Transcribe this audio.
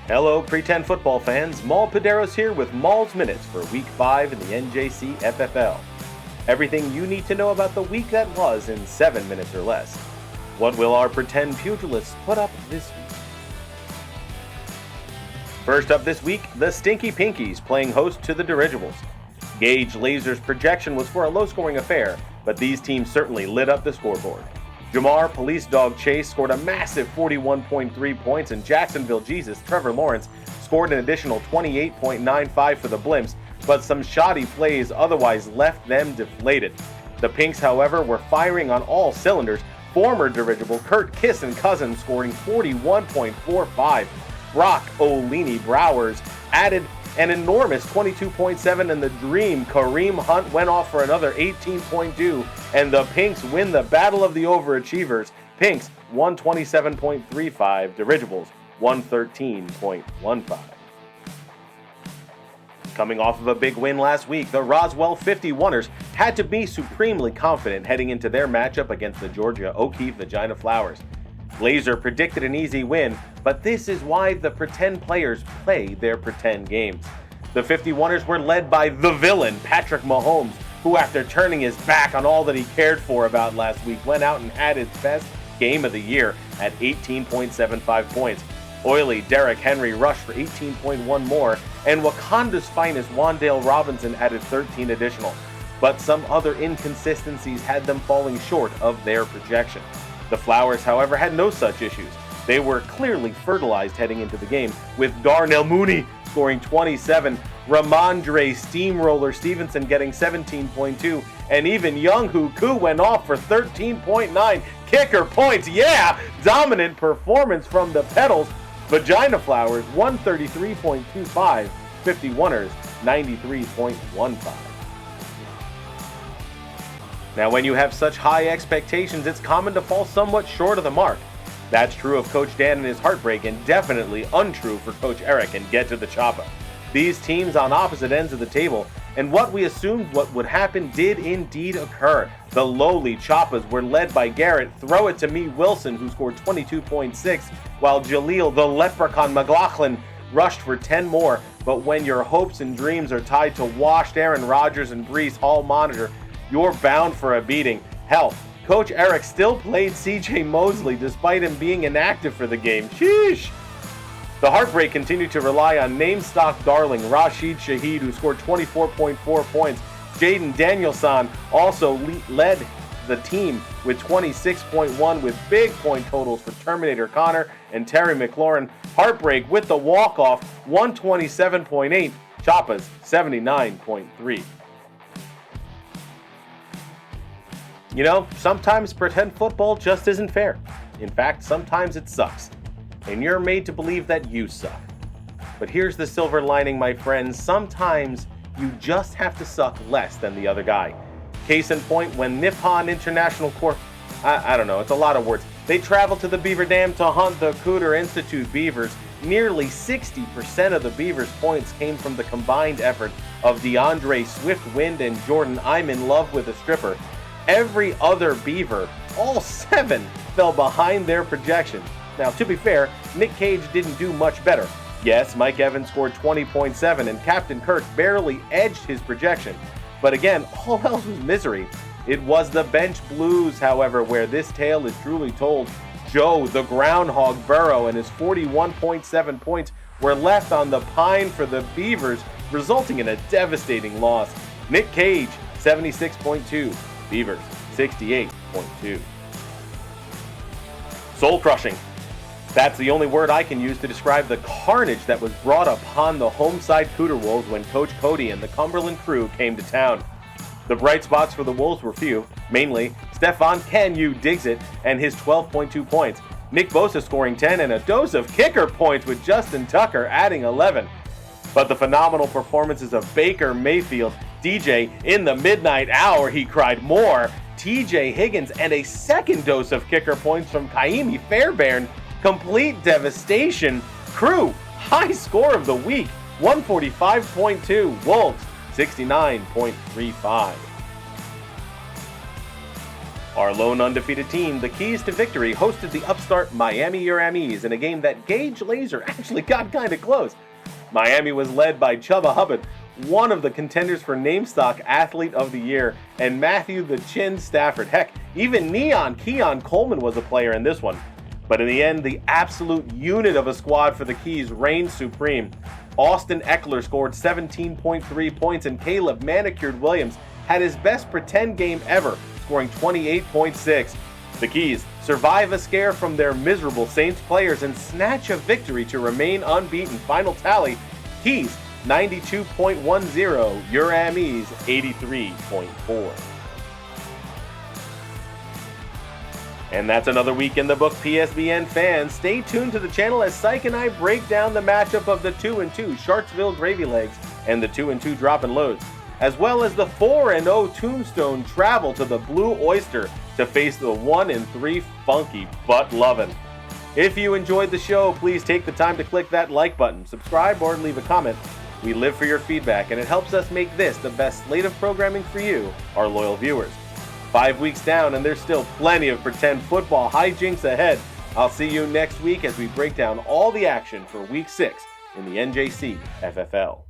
Hello, Pretend football fans. Maul Paderos here with Maul's Minutes for Week 5 in the NJCFFL. Everything you need to know about the week that was in 7 minutes or less. What will our pretend pugilists put up this week? First up this week, the Stinky Pinkies playing host to the Dirigibles. Gage Laser's projection was for a low-scoring affair, but these teams certainly lit up the scoreboard. Jamar Police Dog Chase scored a massive 41.3 points, and Jacksonville Jesus Trevor Lawrence scored an additional 28.95 for the Blimps, but some shoddy plays otherwise left them deflated. The Pinks, however, were firing on all cylinders. Former Dirigible Kurt Kiss and Cousins scoring 41.45. Brock O'Leary Browers added an enormous 22.7, and the Dream Kareem Hunt went off for another 18.2, and the Pinks win the battle of the overachievers. Pinks 127.35, Dirigibles 113.15. Coming off of a big win last week, the Roswell 51ers had to be supremely confident heading into their matchup against the Georgia O'Keeffe Vagina Flowers. Glazer predicted an easy win, but this is why the pretend players play their pretend games. The 51ers were led by the villain, Patrick Mahomes, who after turning his back on all that he cared for about last week, went out and had his best game of the year at 18.75 points. Oily Derrick Henry rushed for 18.1 more, and Wakanda's finest Wan'Dale Robinson added 13 additional. But some other inconsistencies had them falling short of their projection. The Flowers, however, had no such issues. They were clearly fertilized heading into the game, with Darnell Mooney scoring 27, Ramondre Steamroller Stevenson getting 17.2, and even Younghoe Koo went off for 13.9 kicker points. Yeah, dominant performance from the Petals. Vagina Flowers 133.25, 51ers 93.15. Now, when you have such high expectations, it's common to fall somewhat short of the mark. That's true of Coach Dan and his heartbreak, and definitely untrue for Coach Eric and Get to the Choppa. These teams on opposite ends of the table, and what we assumed what would happen did indeed occur. The lowly Choppas were led by Garrett Throw It To Me Wilson, who scored 22.6, while Jaleel the Leprechaun McLaughlin rushed for 10 more. But when your hopes and dreams are tied to washed Aaron Rodgers and Breece Hall monitor, you're bound for a beating. Hell, Coach Eric still played CJ Mosley despite him being inactive for the game. Sheesh! The Heartbreak continued to rely on name-stock darling Rashid Shaheed, who scored 24.4 points. Jaden Danielson also led the team with 26.1, with big point totals for Terminator Connor and Terry McLaurin. Heartbreak with the walk-off, 127.8. Choppas, 79.3. You know, sometimes pretend football just isn't fair. In fact, sometimes it sucks. And you're made to believe that you suck. But here's the silver lining, my friends. Sometimes you just have to suck less than the other guy. Case in point, when Nippon International Corp... I don't know, it's a lot of words. They traveled to the Beaver Dam to hunt the Cooter Institute Beavers. Nearly 60% of the Beavers' points came from the combined effort of DeAndre Swift-Wind and Jordan I'm in Love with a Stripper. Every other Beaver, all 7, fell behind their projection. Now, to be fair, Nick Cage didn't do much better. Yes, Mike Evans scored 20.7, and Captain Kirk barely edged his projection. But again, all else was misery. It was the bench blues, however, where this tale is truly told. Joe, the Groundhog Burrow, and his 41.7 points were left on the pine for the Beavers, resulting in a devastating loss. Nick Cage, 76.2. Beavers, 68.2. Soul crushing. That's the only word I can use to describe the carnage that was brought upon the homeside Cooter Wolves when Coach Cody and the Cumberland crew came to town. The bright spots for the Wolves were few, mainly Stefan "Can You" Diggs-It and his 12.2 points, Nick Bosa scoring 10, and a dose of kicker points with Justin Tucker adding 11. But the phenomenal performances of Baker Mayfield, DJ in the midnight hour, he cried more, TJ Higgins, and a second dose of kicker points from Kaimi Fairbairn, complete devastation. Crew, high score of the week, 145.2, Wolves, 69.35. Our lone undefeated team, the Keys to Victory, hosted the upstart Miami Uramies in a game that Gage Laser actually got kinda close. Miami was led by Chubba Hubbard, one of the contenders for Namestock Athlete of the Year, and Matthew the Chin Stafford. Heck, even Neon Keon Coleman was a player in this one. But in the end, the absolute unit of a squad for the Keys reigned supreme. Austin Eckler scored 17.3 points, and Caleb Manicured Williams had his best pretend game ever, scoring 28.6. The Keys survive a scare from their miserable Saints players and snatch a victory to remain unbeaten. Final tally, Keys 92.10, Uramies 83.4. And that's another week in the book, PSBN fans. Stay tuned to the channel as Syke and I break down the matchup of the 2-2 Sharksville Gravy Legs and the 2-2 Droppin' Loads, as well as the 4-0 Tombstone travel to the Blue Oyster to face the 1-3 Funky Butt Lovin'. If you enjoyed the show, please take the time to click that like button, subscribe, or leave a comment. We live for your feedback, and it helps us make this the best slate of programming for you, our loyal viewers. 5 weeks down, and there's still plenty of pretend football hijinks ahead. I'll see you next week as we break down all the action for Week 6 in the NJCFFL.